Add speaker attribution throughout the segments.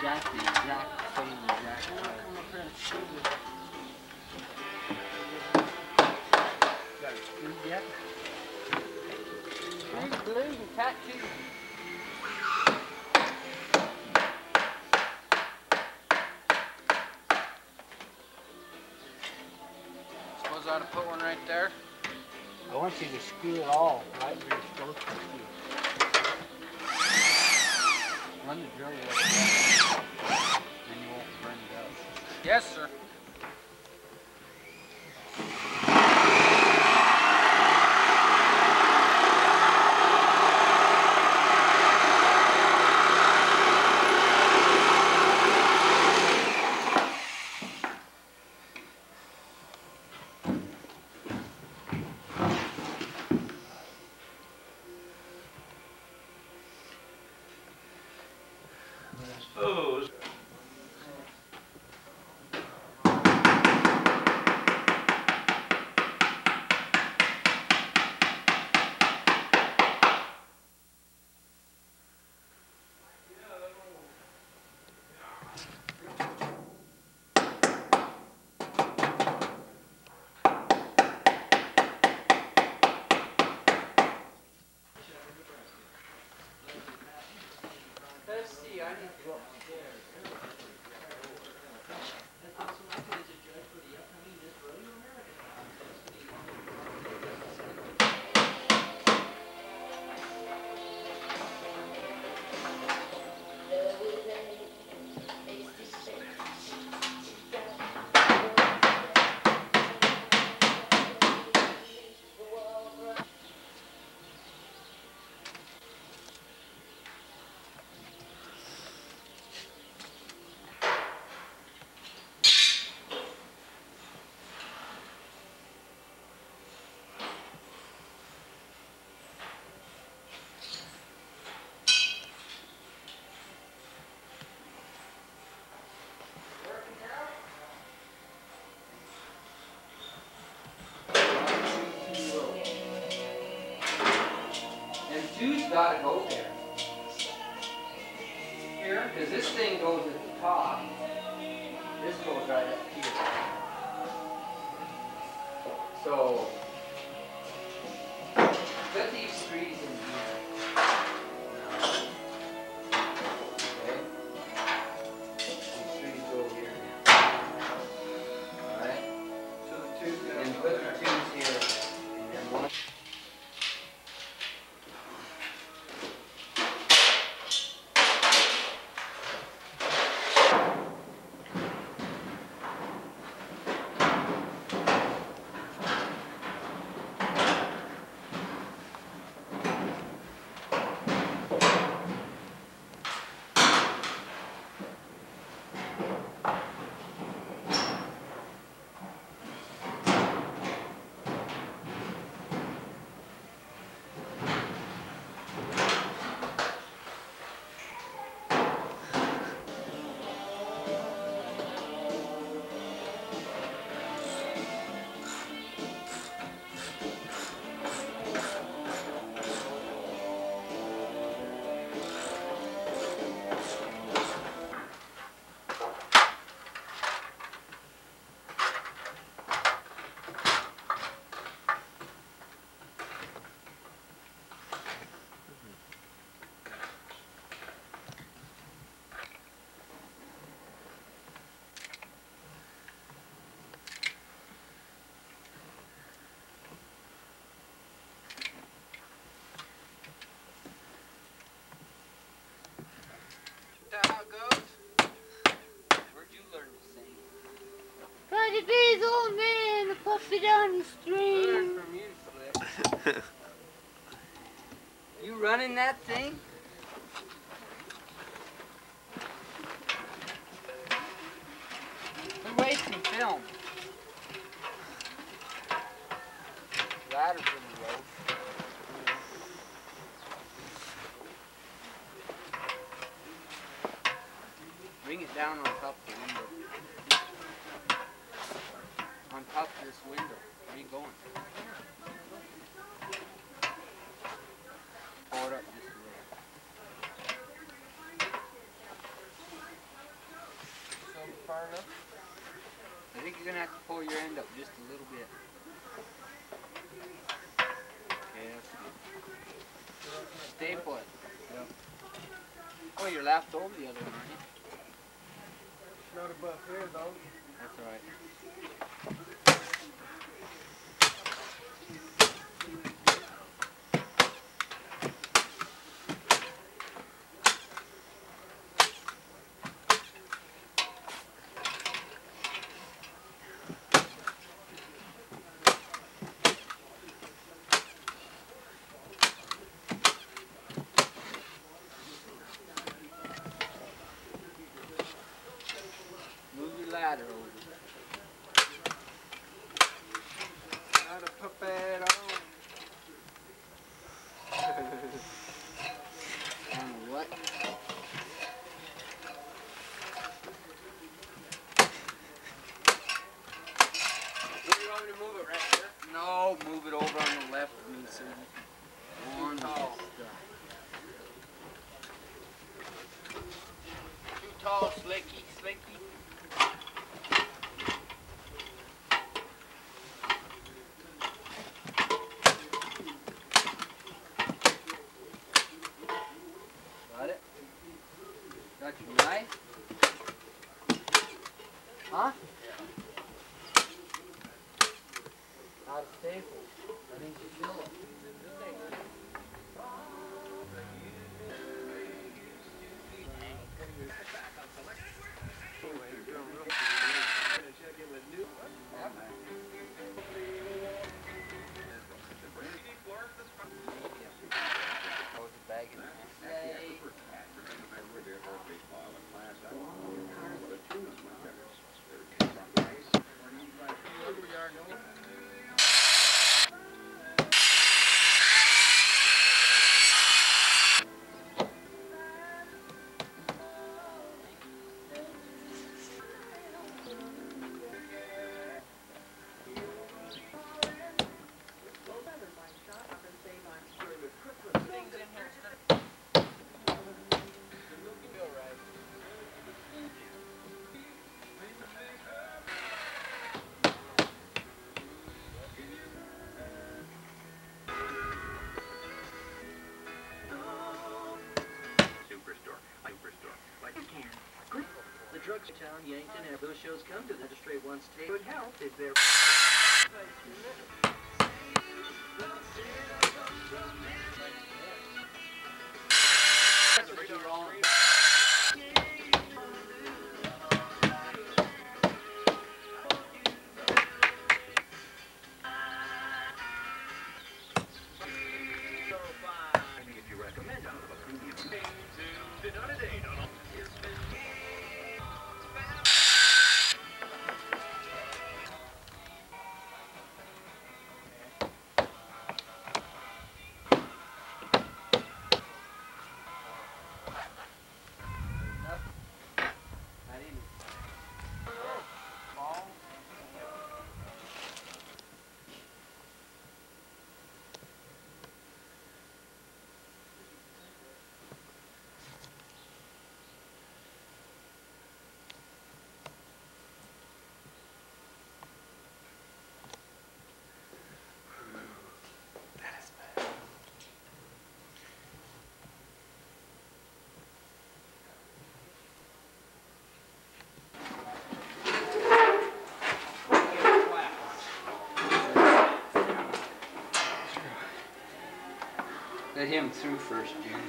Speaker 1: jack the exact same exact color. Got it screwed yet? He's glued and tattooed. Suppose I ought to put one right there. I want you to screw it all right where you're supposed to screw. Run the drill with it, then you won't burn it up. Yes, sir.
Speaker 2: Oh.
Speaker 1: Let's see, I need to go upstairs. And two's got to go there. Here, because this thing goes at the top. This goes right up here. So, put these screws in here. Okay. These screws go here. Alright.
Speaker 2: So the two's got
Speaker 1: And
Speaker 2: to
Speaker 1: put
Speaker 2: go
Speaker 1: the
Speaker 2: there.
Speaker 1: tubes here. And then one. That how it goes? Where'd you learn to sing?
Speaker 3: Got to be his old man to puff it down the stream.
Speaker 1: Learn from you, Slick. You running that thing? We're wasting film. Ladder's in the road. Bring it down on top of the window. On top of this window. Where are you going? Pull it up just a little. You're gonna have to pull your end up just a little bit. Okay, that's good. Stay put. Yep. Oh, you're lapped over the other one, aren't you?
Speaker 2: Not above here, though.
Speaker 1: That's alright. Move your ladder over.
Speaker 2: Gotta put that on.
Speaker 1: What?
Speaker 2: Where do you want me to move it, right here?
Speaker 1: No, move it over on the left of me, sir. On the
Speaker 2: tall.
Speaker 1: stuff. Too tall, Slicky, Slicky. Got it? Got your knife? Huh? Out of staples. I think you fill it. Close the bag in there.
Speaker 4: The Drugstown, Yankton, and those shows come to the magistrate once they would help if they're... If you recommend out of a premium.
Speaker 1: Let him through first, Jim.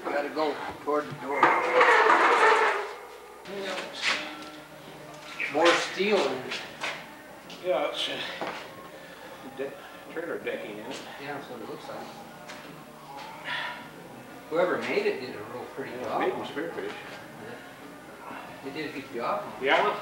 Speaker 1: Gotta go toward the door. More steel in it.
Speaker 2: Yeah, it's trailer decking in it.
Speaker 1: Yeah, that's what it looks like. Whoever made it did a real pretty job.
Speaker 2: Big spearfish.
Speaker 1: They did a good job.
Speaker 2: Yeah.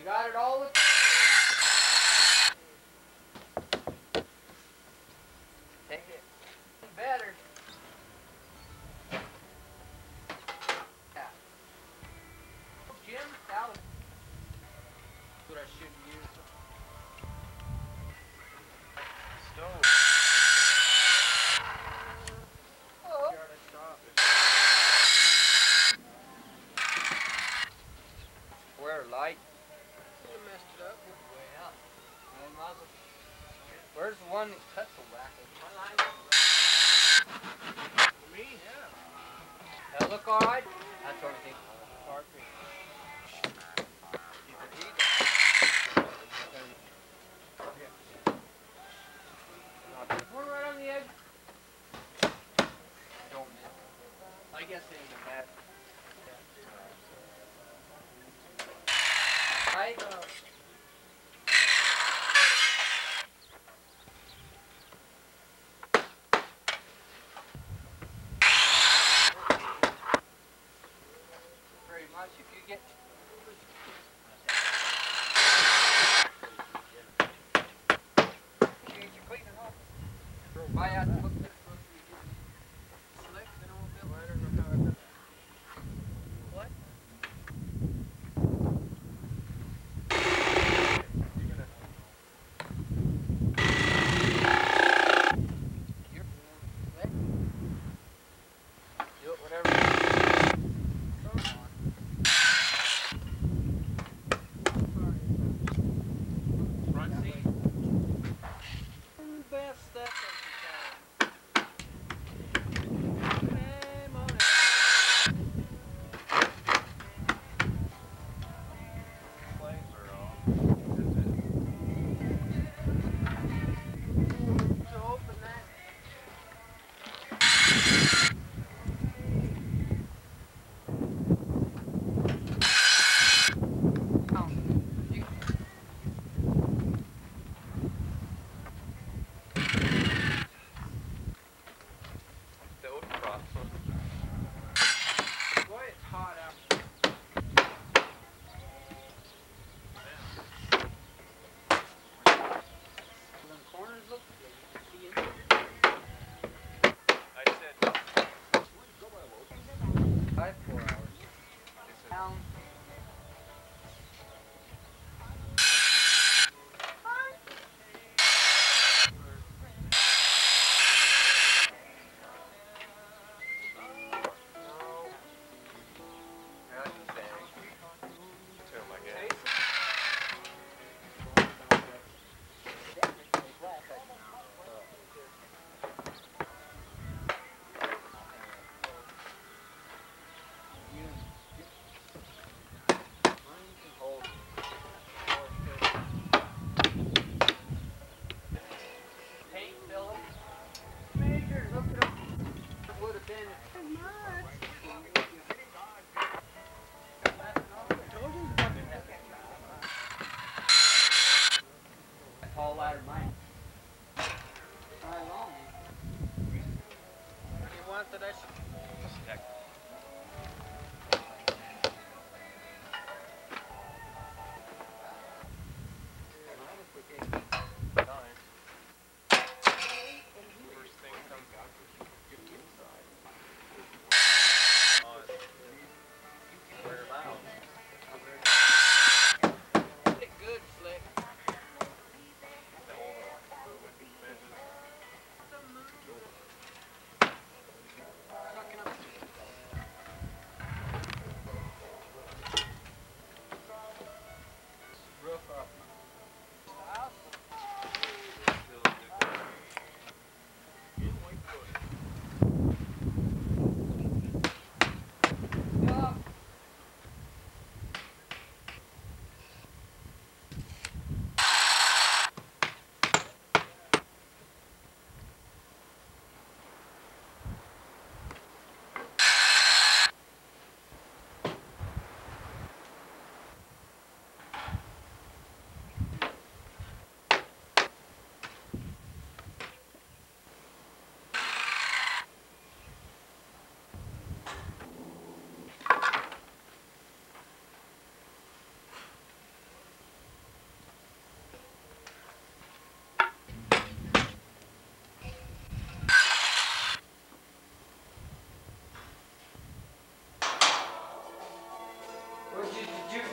Speaker 1: You got it all? Take it. Better. Yeah. Jim, that was what I should use. Stove. Oh. Where light?
Speaker 2: You messed it up.
Speaker 1: Way up. Where's the one that cuts the wackle?
Speaker 2: Me? Yeah.
Speaker 1: That look alright? That's everything. One right on the edge. Don't miss. I guess it ain't bad. Right? Very much. If you get buy out the book.
Speaker 2: Slick, then it won't be. I don't know how I did.
Speaker 1: What?
Speaker 2: You're gonna.
Speaker 1: You're slick. Do it whatever.
Speaker 2: Front seat.
Speaker 1: Best stuff.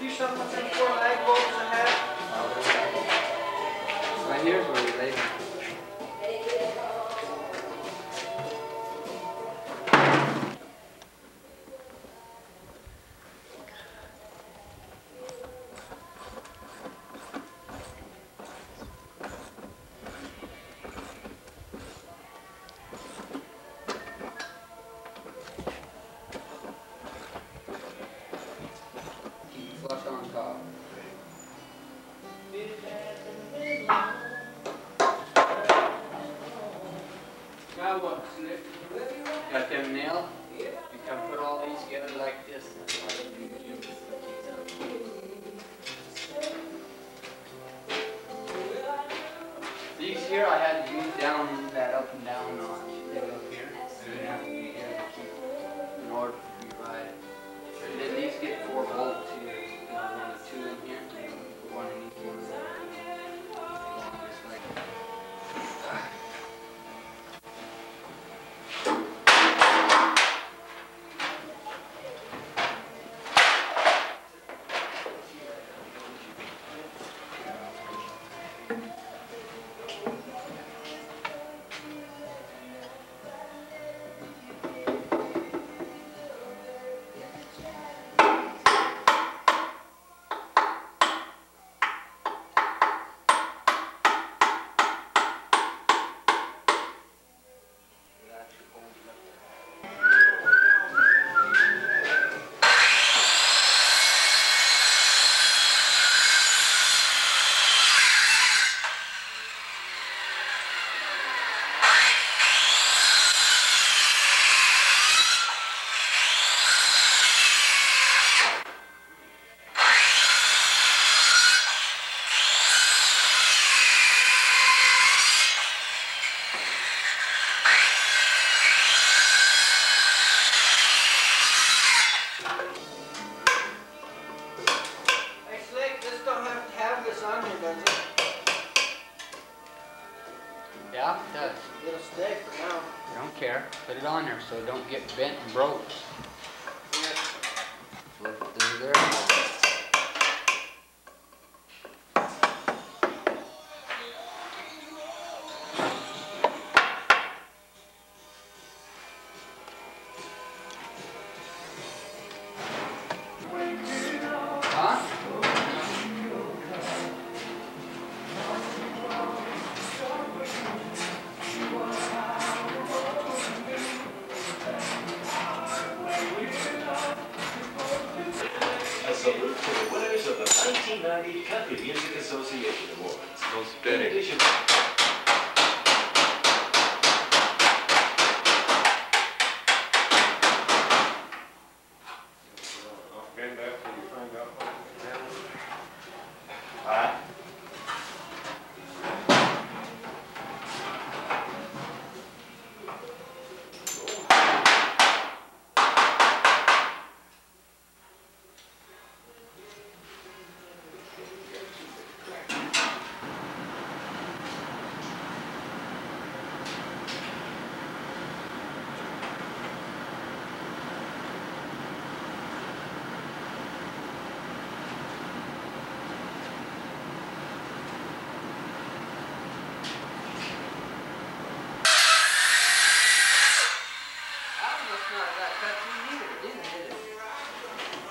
Speaker 2: you do something with them 4 lag bolts I had?
Speaker 1: Right here's where we lay them. Flush on top. Now what, Slick? Got them nailed? You can put all these together like this. These here I had to use down that up and down notch. They were up here. So they have to be here to keep in order to be right. And then these get 4 bolts here. One and 2 in here. One in each one of them. Just like
Speaker 2: Hey Slick, this don't have to have this on here, does it?
Speaker 1: yeah, it does.
Speaker 2: It'll stay for now.
Speaker 1: I don't care. Put it on there so it don't get bent and broke.
Speaker 2: Yeah.
Speaker 1: Look through there. Huh?
Speaker 5: A salute to the winners of the 1990 Country Music Association Awards. In addition,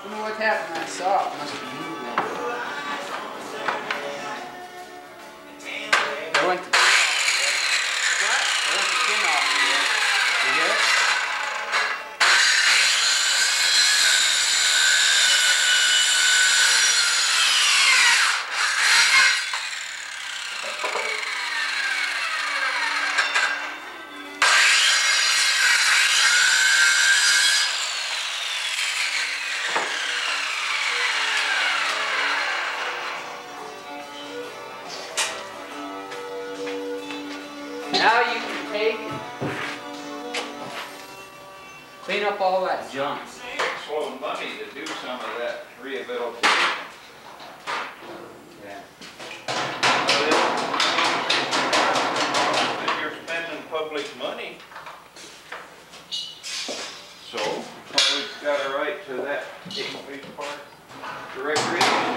Speaker 1: I don't know what happened. I saw it. Must be moved now. I went to. What? I went to pin off here. You hear it? Now you can take and clean up all that junk.
Speaker 6: Well, money to do some of that rehabilitation.
Speaker 1: Yeah.
Speaker 6: If you're spending public money, so public's got a right to that increased part. Direct recreation.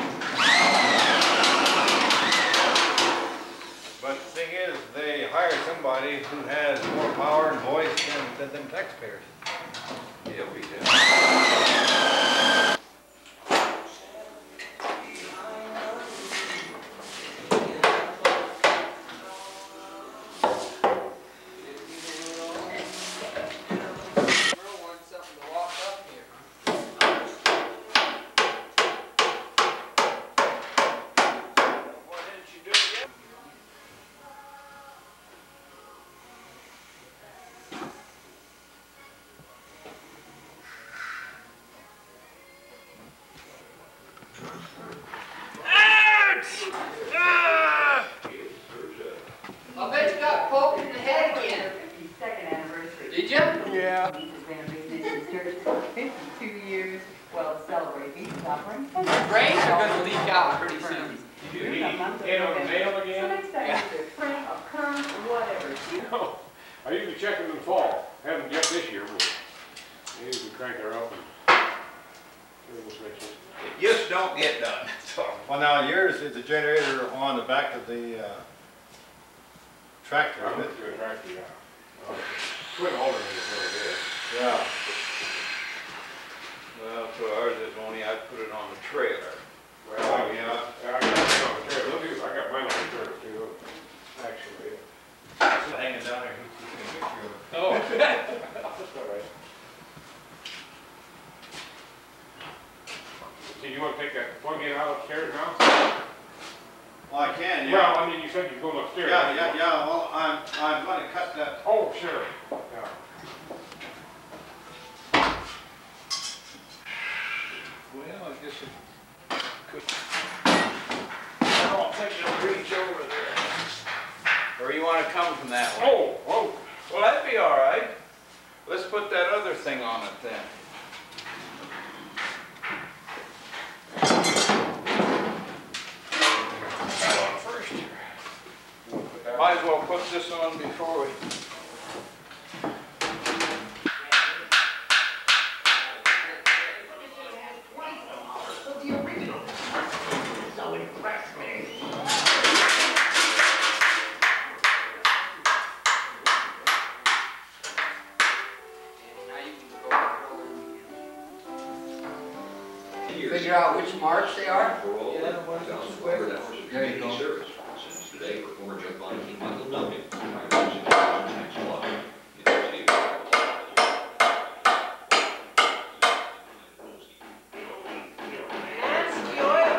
Speaker 7: But the thing is, they hire somebody who has more power and voice than them taxpayers.
Speaker 6: Yeah, we do.
Speaker 2: Merle wants something to walk up here, huh?
Speaker 7: Why didn't you do it yet?
Speaker 1: I bet you got poked in the head again.
Speaker 8: 52nd anniversary.
Speaker 1: Did you?
Speaker 7: Yeah.
Speaker 8: He's been in business church for 52 years. Well, celebrating. Suffering.
Speaker 1: Brains are gonna leak out pretty soon.
Speaker 7: Did he hit on the nail
Speaker 8: So
Speaker 7: again?
Speaker 8: next time it's a cramp, a current, whatever.
Speaker 9: No, I usually check them in the fall. Haven't yet this year, but I usually crank her up and turn the switches.
Speaker 6: It just don't get done, so.
Speaker 7: Well, now yours is a generator on the back of the tractor,
Speaker 9: I
Speaker 7: isn't
Speaker 9: went
Speaker 7: it?
Speaker 9: through a tractor, yeah. Twin alternator is what it is.
Speaker 7: Yeah.
Speaker 6: Well, so ours is only, I put it on the trailer.
Speaker 9: Well, yeah, I got mine on the trailer. I got mine on the trailer too, actually.
Speaker 7: Hanging down there, he's taking a picture of it.
Speaker 9: Oh. That's all right. So you want to take that plug-in out upstairs now?
Speaker 7: Well, I can, yeah.
Speaker 9: Well, I mean, you said you're going upstairs.
Speaker 7: Yeah, well, I'm gonna cut that.
Speaker 9: Oh, sure, yeah.
Speaker 6: Well, I guess it could. I don't think it'll reach over there. Or you wanna come from that way?
Speaker 9: Oh, oh.
Speaker 6: Well, that'd be all right. Let's put that other thing on it then. Might as well put this on before we.
Speaker 1: Now you can go figure out which marks they are.
Speaker 2: Yeah, the ones that square.
Speaker 1: There you go.
Speaker 5: Since today, performer Joe Bonnie Michael Duncan, tax law. University of
Speaker 2: That's the oil.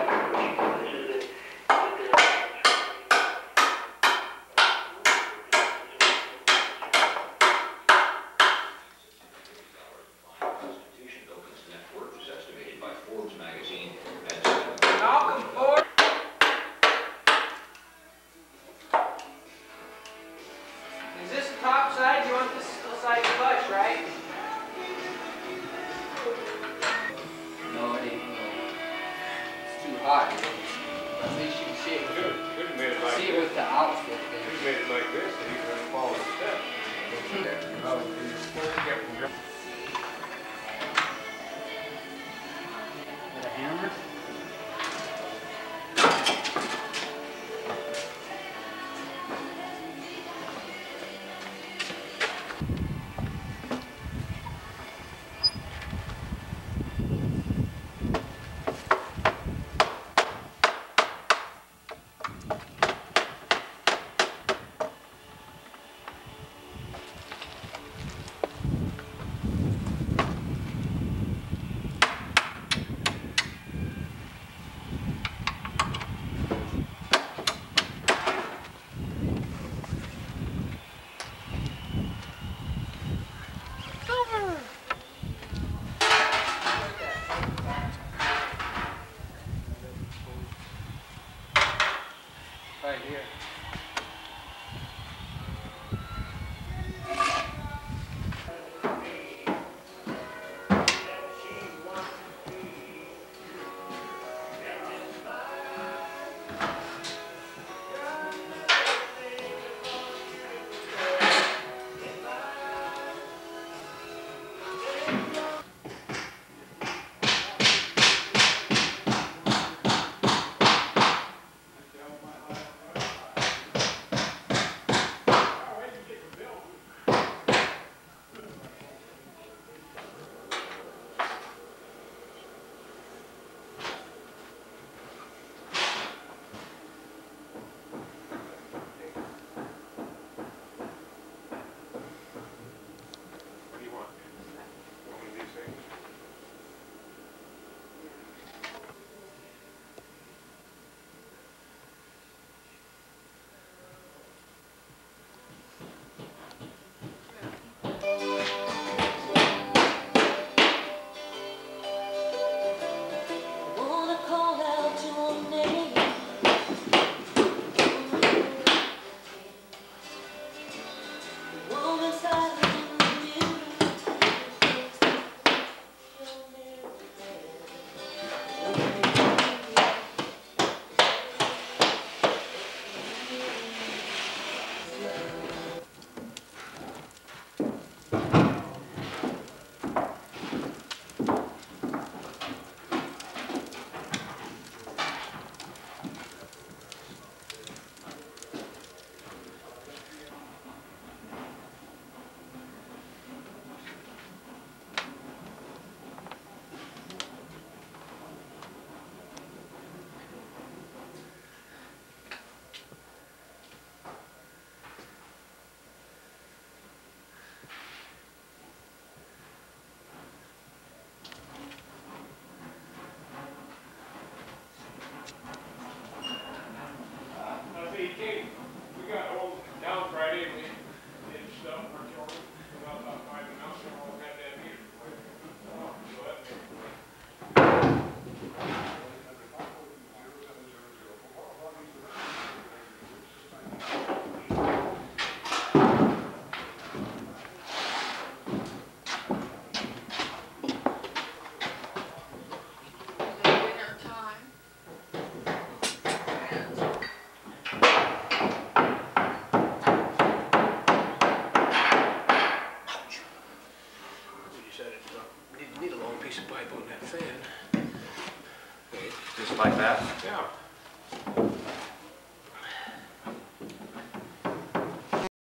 Speaker 5: Constitution Building's net worth is estimated by Forbes magazine at
Speaker 2: Malcolm Ford. Is this the top side? You want this side flush, right?
Speaker 1: No, it ain't. It's too hot. At least you can see it.
Speaker 9: Should have made it like
Speaker 1: See it
Speaker 9: this.
Speaker 1: with the outfit
Speaker 9: Should
Speaker 1: there.
Speaker 9: have made it like this, and he's gonna follow the steps.
Speaker 1: With a hammer. Right here.
Speaker 9: came, we got home down Friday and we did stuff for children. About 5 minutes, and all that meter. Oh, so that
Speaker 3: Dinner time.
Speaker 6: We decided to need a long piece of pipe on that fan.
Speaker 5: Just like that?
Speaker 9: Yeah.